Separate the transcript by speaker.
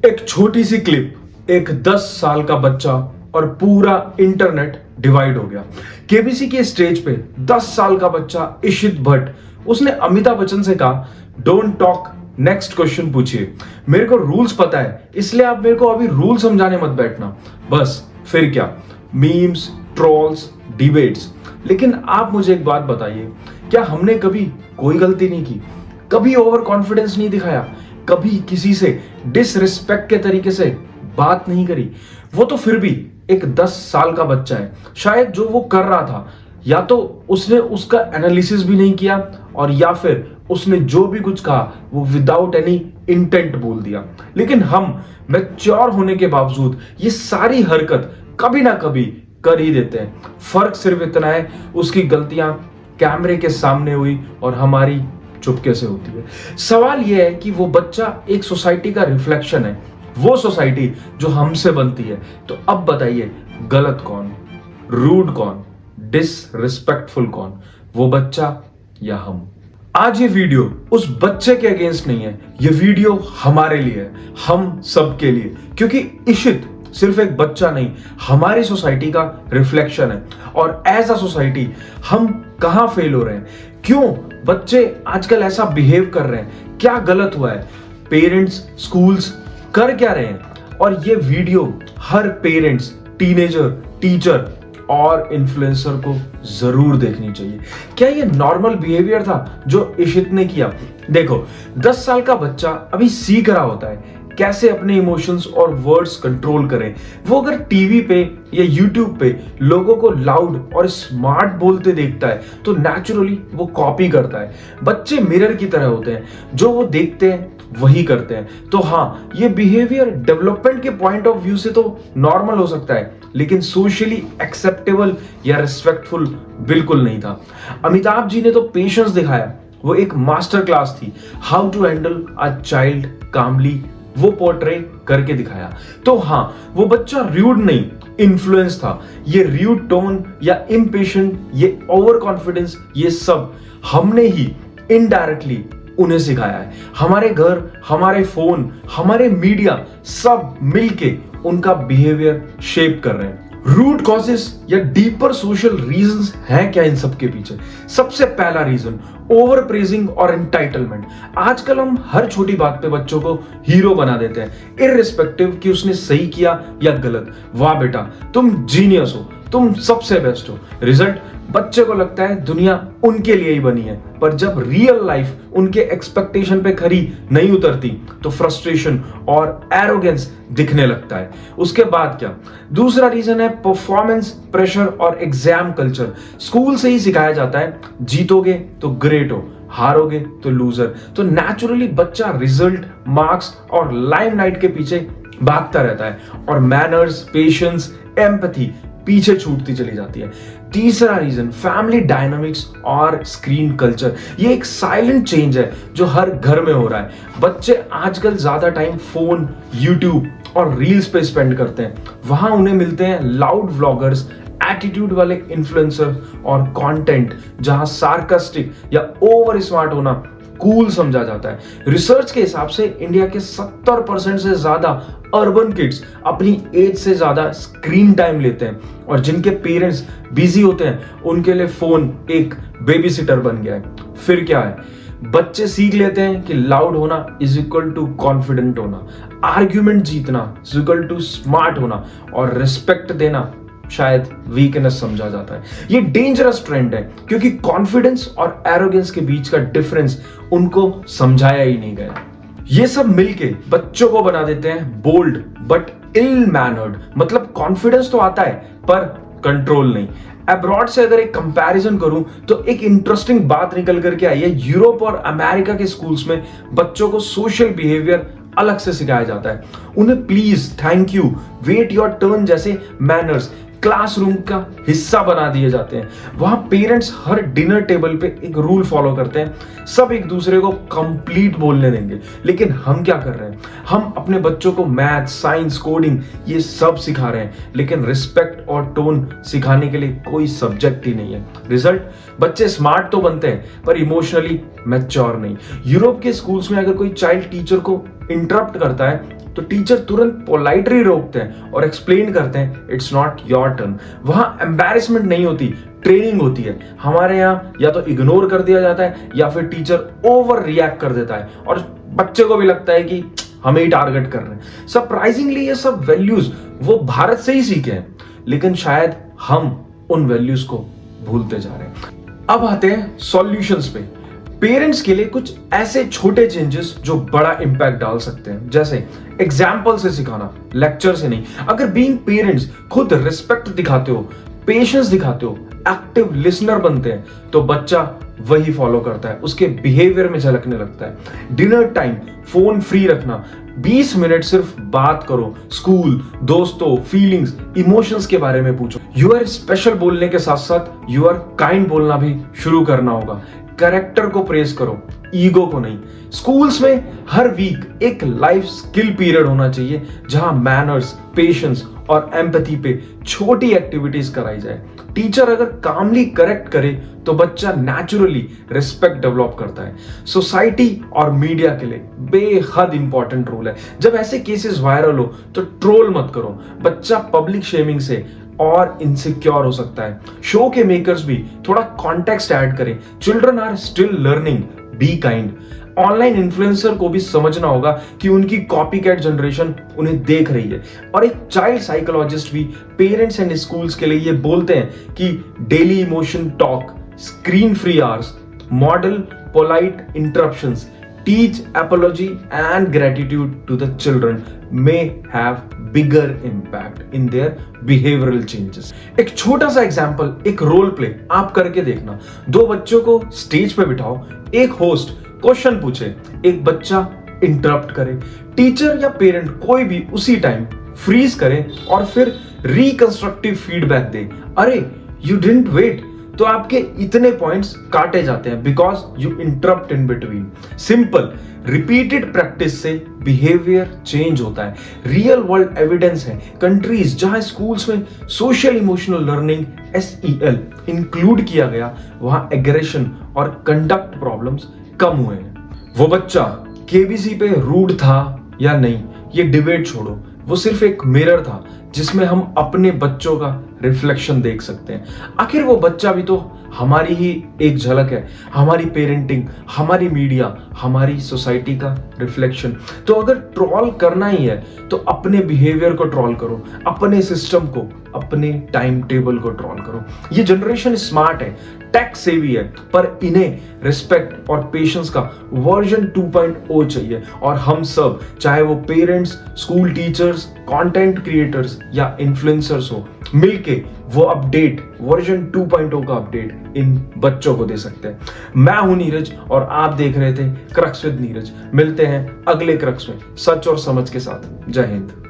Speaker 1: एक छोटी सी क्लिप, एक 10 साल का बच्चा और पूरा इंटरनेट डिवाइड हो गया। केबीसी के स्टेज पे 10 साल का बच्चा इशित भट्ट, उसने अमिताभ बच्चन से कहा, डोंट टॉक, नेक्स्ट क्वेश्चन पूछिए। मेरे को रूल्स पता है, इसलिए आप मेरे को अभी रूल समझाने मत बैठना। बस फिर क्या, मीम्स, ट्रोल्स, डिबेट्स। लेकिन आप मुझे एक बात बताइए, क्या हमने कभी कोई गलती नहीं की? कभी ओवर कॉन्फिडेंस नहीं दिखाया? कभी किसी से डिसरिस्पेक्ट के तरीके से बात नहीं करी? वो तो फिर भी एक 10 साल का बच्चा है। शायद जो वो कर रहा था, या तो उसने उसका एनालिसिस भी नहीं किया, और या फिर उसने जो भी कुछ कहा वो विदाउट एनी इंटेंट बोल दिया। लेकिन हम मैच्योर होने के बावजूद ये सारी हरकत कभी ना कभी कर ही देते हैं। फर्क सिर्फ इतना है, उसकी गलतियां कैमरे के सामने हुई और हमारी चुपके से होती है। सवाल यह है कि वो बच्चा एक सोसाइटी का रिफ्लेक्शन है, वो सोसाइटी जो हमसे बनती है। तो अब बताइए, गलत कौन, रूड कौन, डिसरिस्पेक्टफुल कौन, वो बच्चा या हम? आज ये वीडियो उस बच्चे के अगेंस्ट नहीं है, ये वीडियो हमारे लिए है, हम सबके लिए। क्योंकि इशित सिर्फ एक बच्चा नहीं, हमारी सोसाइटी का रिफ्लेक्शन है। और एज अ सोसाइटी हम कहां फेल हो रहे हैं? क्यों बच्चे आजकल ऐसा बिहेव कर रहे हैं? क्या गलत हुआ है? पेरेंट्स, स्कूल्स कर क्या रहे हैं? और ये वीडियो हर पेरेंट्स, टीनेजर, टीचर और इन्फ्लुएंसर को जरूर देखनी चाहिए। क्या ये नॉर्मल बिहेवियर था जो इशित ने किया? देखो, 10 साल का बच्चा अभी सीख रहा होता है कैसे अपने इमोशंस और वर्ड्स कंट्रोल करें। वो अगर टीवी पे या यूट्यूब पे लोगों को लाउड और स्मार्ट बोलते देखता है तो नेचुरली वो कॉपी करता है। बच्चे मिरर की तरह होते हैं, जो वो देखते हैं वही करते हैं। तो हाँ, ये बिहेवियर डेवलपमेंट के पॉइंट ऑफ व्यू से तो नॉर्मल हो सकता है, लेकिन सोशली एक्सेप्टेबल या रिस्पेक्टफुल बिल्कुल नहीं था। अमिताभ जी ने तो पेशेंस दिखाया, वो एक मास्टर क्लास थी। How to handle a child calmly, वो पोर्ट्रे करके दिखाया। तो हाँ, वो बच्चा र्यूड नहीं, इन्फ्लुएंस था। ये र्यूड टोन या इम्पेशेंट, ये ओवर कॉन्फिडेंस, ये सब हमने ही इनडायरेक्टली उन्हें सिखाया है। हमारे घर, हमारे फोन, हमारे मीडिया सब मिलके उनका बिहेवियर शेप कर रहे हैं। रूट कॉजेस या डीपर सोशल रीजंस हैं क्या इन सब के पीछे? सबसे पहला रीजन, ओवर प्रेजिंग और एंटाइटलमेंट। आजकल हम हर छोटी बात पे बच्चों को हीरो बना देते हैं, इररिस्पेक्टिव कि उसने सही किया या गलत। वाह बेटा, तुम जीनियस हो, तुम सबसे बेस्ट हो। रिजल्ट, बच्चे को लगता है दुनिया उनके लिए ही बनी है। पर जब रियल लाइफ उनके एक्सपेक्टेशन पे खरी नहीं उतरती तो फ्रस्ट्रेशन और एरोगेंस दिखने लगता है। उसके बाद क्या? दूसरा रीजन है परफॉर्मेंस प्रेशर और एग्जाम कल्चर। स्कूल से ही सिखाया जाता है, जीतोगे तो ग्रेट हो, हारोगे तो लूजर। तो नेचुरली बच्चा रिजल्ट, मार्क्स और लाइमलाइट के पीछे भागता रहता है और मैनर्स, पेशेंस, एम्पैथी पीछे छूटती चली जाती है। तीसरा रीजन, फैमिली डायनामिक्स और स्क्रीन कल्चर। ये एक साइलेंट चेंज है जो हर घर में हो रहा है। बच्चे आजकल ज्यादा टाइम फोन, यूट्यूब और रील्स पे स्पेंड करते हैं। वहां उन्हें मिलते हैं लाउड व्लॉगर्स, एटीट्यूड वाले इन्फ्लुएंसर और कंटेंट जहां सार्कास्टिक या ओवर स्मार्ट होना कूल समझा जाता है। रिसर्च के हिसाब से इंडिया के 70% से ज्यादा अर्बन किड्स अपनी एज से ज्यादा स्क्रीन टाइम लेते हैं, और जिनके पेरेंट्स बिजी होते हैं उनके लिए फोन एक बेबी सिटर बन गया है। फिर क्या है? बच्चे सीख लेते हैं कि लाउड होना इज इक्वल टू कॉन्फिडेंट होना, आर्ग्यूमेंट जीतना इज इक्वल टू स्मार्ट होना, और रिस्पेक्ट देना शायद वीकनेस समझा जाता है। ये डेंजरस ट्रेंड है, क्योंकि कॉन्फिडेंस और एरोगेंस के बीच का डिफरेंस उनको समझाया ही नहीं गया। ये सब मिलके बच्चों को बना देते हैं बोल्ड बट इल मैनर्ड। मतलब कॉन्फिडेंस तो आता है पर कंट्रोल नहीं। अब्रॉड से अगर एक कंपैरिजन करूं तो एक इंटरेस्टिंग बात निकल करके आई है। यूरोप और अमेरिका के स्कूल्स में बच्चों को सोशल बिहेवियर अलग से सिखाया जाता है। उन्हें please, thank you, wait your turn जैसे मैनर्स क्लासरूम का हिस्सा बना दिए जाते हैं। वहां पेरेंट्स हर डिनर टेबल पे एक रूल फॉलो करते हैं, सब एक दूसरे को कंप्लीट बोलने देंगे। लेकिन हम क्या कर रहे हैं? हम अपने बच्चों को मैथ, साइंस, कोडिंग ये सब सिखा रहे हैं, लेकिन रिस्पेक्ट और टोन सिखाने के लिए कोई सब्जेक्ट ही नहीं है। रिजल्ट, बच्चे स्मार्ट तो बनते हैं पर इमोशनली मैच्योर नहीं। यूरोप के स्कूल्स में अगर कोई चाइल्ड टीचर को इंटरप्ट करता है तो टीचर तुरंत पोलाइटली रोकते हैं और एक्सप्लेन करते हैं इट्स नॉट योर टर्न। वहां एम्बैरेसमेंट नहीं होती, ट्रेनिंग होती है। हमारे यहाँ या तो इग्नोर कर दिया जाता है या फिर टीचर ओवर रिएक्ट कर देता है और बच्चे को भी लगता है कि हमें ही टारगेट कर रहे हैं। सरप्राइजिंगली ये सब वैल्यूज वो भारत से ही सीखे हैं, लेकिन शायद हम उन वैल्यूज को भूलते जा रहे हैं। अब आते हैं सॉल्यूशंस पे। पेरेंट्स के लिए कुछ ऐसे छोटे चेंजेस जो बड़ा इंपैक्ट डाल सकते हैं, जैसे एग्जाम्पल से सिखाना, लेक्चर से नहीं। अगर बीइंग पेरेंट्स खुद रिस्पेक्ट दिखाते हो, पेशेंस दिखाते हो, एक्टिव लिसनर बनते हैं, तो बच्चा वही फॉलो करता है, उसके बिहेवियर में झलकने लगता है। डिनर टाइम फोन फ्री रखना, 20 मिनट सिर्फ बात करो, स्कूल, दोस्तों, फीलिंग्स, इमोशंस के बारे में पूछो। यू आर स्पेशल बोलने के साथ साथ यू आर काइंड बोलना भी शुरू करना होगा। कैरेक्टर को प्रेज करो, ईगो को नहीं। स्कूल्स में हर वीक एक लाइफ स्किल पीरियड होना चाहिए जहां मैनर्स, पेशेंस और एम्पैथी पे छोटी एक्टिविटीज कराई जाए। टीचर अगर कामली करेक्ट करे तो बच्चा नेचुरली रिस्पेक्ट डेवलप करता है। सोसाइटी और मीडिया के लिए बेहद इंपॉर्टेंट रोल है। जब ऐसे केसेस वायरल हो तो ट्रोल मत करो, बच्चा पब्लिक शेमिंग से और इनसिक्योर हो सकता है। शो के मेकर्स भी थोड़ा कॉन्टेक्स्ट ऐड करें। Children are still learning, be kind. Online influencer को भी समझना होगा कि उनकी कॉपीकैट जनरेशन उन्हें देख रही है। और एक चाइल्ड साइकोलॉजिस्ट भी पेरेंट्स एंड स्कूल्स के लिए ये बोलते हैं कि daily emotion talk, screen free hours, model polite interruptions, teach apology and gratitude to the children may have bigger impact in their behavioral changes। एक छोटा सा एग्जांपल, एक रोल प्ले आप करके देखना। 2 बच्चों को स्टेज पे बिठाओ, एक होस्ट क्वेश्चन पूछे, एक बच्चा इंटरप्ट करे। टीचर या पेरेंट कोई भी उसी टाइम फ्रीज करे और फिर रिकंस्ट्रक्टिव फीडबैक दे। अरे यू डिडंट वेट, तो आपके इतने पॉइंट्स काटे जाते हैं because you interrupt in between. Simple repeated practice से बिहेवियर चेंज होता है। रियल वर्ल्ड एविडेंस है, कंट्रीज जहां स्कूल्स में social emotional learning SEL include किया गया, वहां एग्रेशन और कंडक्ट प्रॉब्लम्स कम हुए हैं। वो बच्चा KBC पे रूड था या नहीं, ये डिबेट छोड़ो, वो सिर्फ एक मिरर था जिसमें हम अपने बच्चों का रिफ्लेक्शन देख सकते हैं। आखिर वो बच्चा भी तो हमारी ही एक झलक है, हमारी पेरेंटिंग, हमारी मीडिया, हमारी सोसाइटी का रिफ्लेक्शन। तो अगर ट्रोल करना ही है तो अपने बिहेवियर को ट्रोल करो, अपने सिस्टम को, अपने टाइम टेबल को ट्रोल करो। ये जनरेशन स्मार्ट है, टेक सेवी है, पर इन्हें रिस्पेक्ट और पेशेंस का वर्जन 2.0 चाहिए। और हम सब, चाहे वो parents, school teachers, content creators या इन्फ्लुएंसर्स हो, मिलके वो अपडेट वर्जन 2.0 का अपडेट इन बच्चों को दे सकते हैं। मैं हूं नीरज और आप देख रहे थे क्रक्स विद नीरज। मिलते हैं अगले क्रक्स में सच और समझ के साथ। जय हिंद।